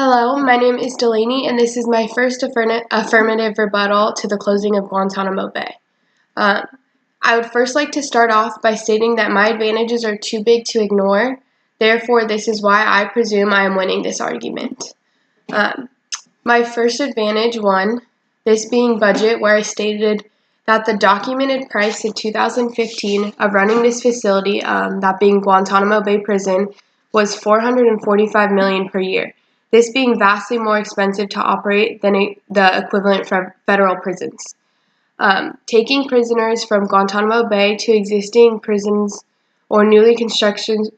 Hello, my name is Delaney, and this is my first affirmative rebuttal to the closing of Guantanamo Bay. I would first like to start off by stating that my advantages are too big to ignore. Therefore, this is why I presume I am winning this argument. My first advantage, one, this being budget, where I stated that the documented price in 2015 of running this facility, that being Guantanamo Bay Prison, was $445 million per year. This being vastly more expensive to operate than the equivalent for federal prisons. Taking prisoners from Guantanamo Bay to existing prisons or newly constructed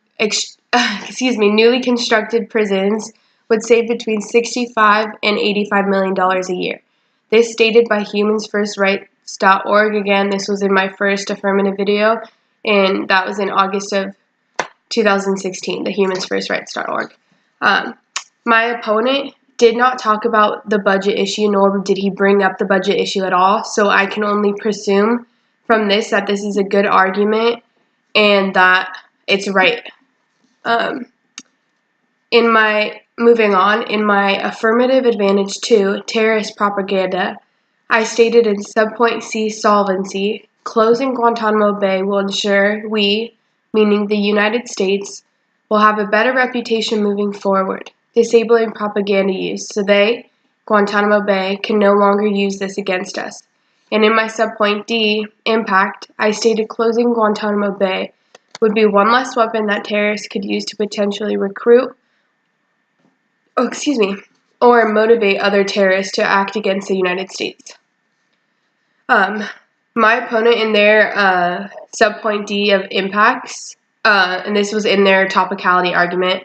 prisons would save between $65 and $85 million a year. This stated by humansfirstrights.org. Again, this was in my first affirmative video, and that was in August of 2016, the humansfirstrights.org. My opponent did not talk about the budget issue, nor did he bring up the budget issue at all, so I can only presume from this that this is a good argument and that it's right. Moving on, in my affirmative advantage 2, terrorist propaganda, I stated in subpoint C, solvency, closing Guantanamo Bay will ensure we, meaning the United States, will have a better reputation moving forward, disabling propaganda use, so they, Guantanamo Bay, can no longer use this against us. And in my subpoint D, impact, I stated closing Guantanamo Bay would be one less weapon that terrorists could use to potentially recruit or motivate other terrorists to act against the United States. My opponent in their subpoint D of impacts, and this was in their topicality argument,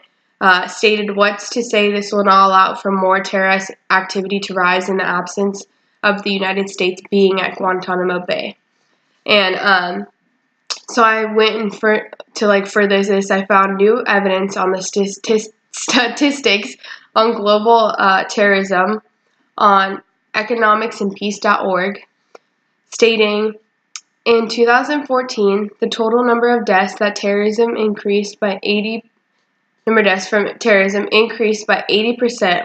stated what's to say this will not allow for more terrorist activity to rise in the absence of the United States being at Guantanamo Bay. And so I went and further this, I found new evidence on the statistics on global terrorism on economicsandpeace.org, stating in 2014 the total number of deaths from terrorism increased by 80%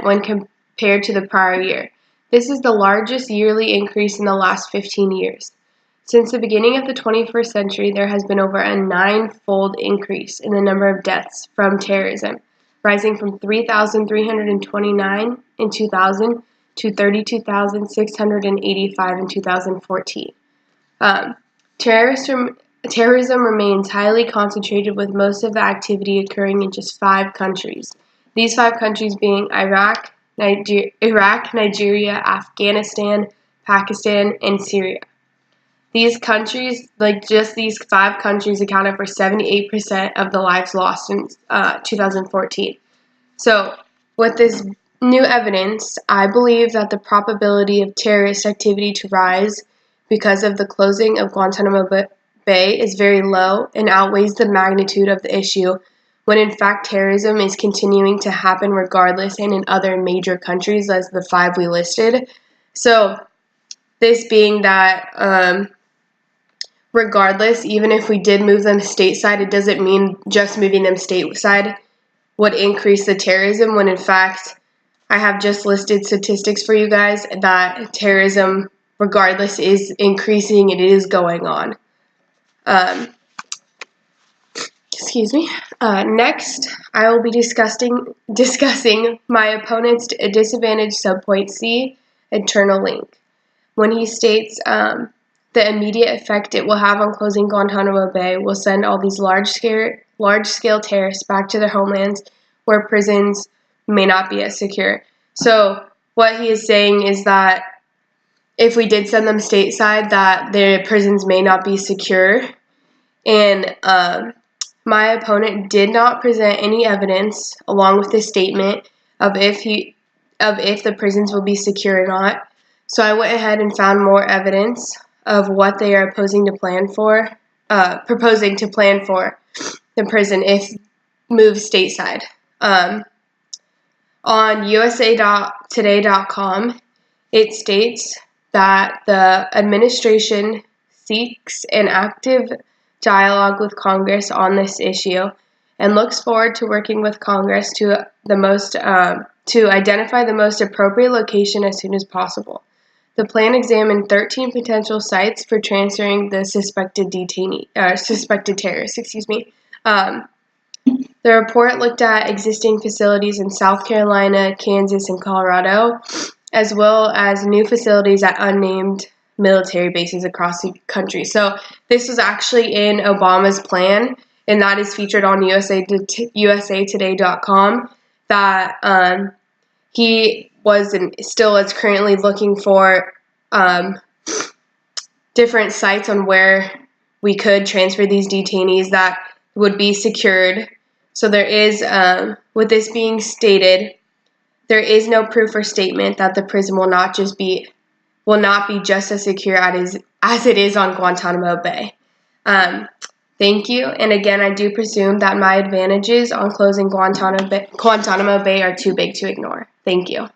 when compared to the prior year. This is the largest yearly increase in the last 15 years. Since the beginning of the 21st century, there has been over a 9-fold increase in the number of deaths from terrorism, rising from 3,329 in 2000 to 32,685 in 2014. Terrorism remains highly concentrated, with most of the activity occurring in just 5 countries. These 5 countries being Iraq, Nigeria, Afghanistan, Pakistan, and Syria. These countries, these 5 countries, accounted for 78% of the lives lost in 2014. So, with this new evidence, I believe that the probability of terrorist activity to rise because of the closing of Guantanamo Bay is very low and outweighs the magnitude of the issue, when in fact terrorism is continuing to happen regardless and in other major countries as the 5 we listed. So this being that regardless, even if we did move them stateside, it doesn't mean just moving them stateside would increase the terrorism, when in fact I have just listed statistics for you guys that terrorism regardless is increasing and it is going on. Next, I will be discussing my opponent's disadvantage subpoint C, internal link, when he states the immediate effect it will have on closing Guantanamo Bay will send all these large-scale terrorists back to their homelands where prisons may not be as secure. So what he is saying is that if we did send them stateside, that their prisons may not be secure. And my opponent did not present any evidence along with this statement of if the prisons will be secure or not. So I went ahead and found more evidence of what they are proposing to plan for the prison if moved stateside. On usatoday.com, it states that the administration seeks an active dialogue with Congress on this issue and looks forward to working with Congress to identify the most appropriate location as soon as possible. The plan examined 13 potential sites for transferring the suspected terrorists. The report looked at existing facilities in South Carolina, Kansas, and Colorado, as well as new facilities at unnamed military bases across the country. So this was actually in Obama's plan, and that is featured on usatoday.com, that he was and still is currently looking for different sites on where we could transfer these detainees that would be secured. So there is, with this being stated, there is no proof or statement that the prison will not be just as secure as it is on Guantanamo Bay. Thank you. And again, I do presume that my advantages on closing Guantanamo Bay are too big to ignore. Thank you.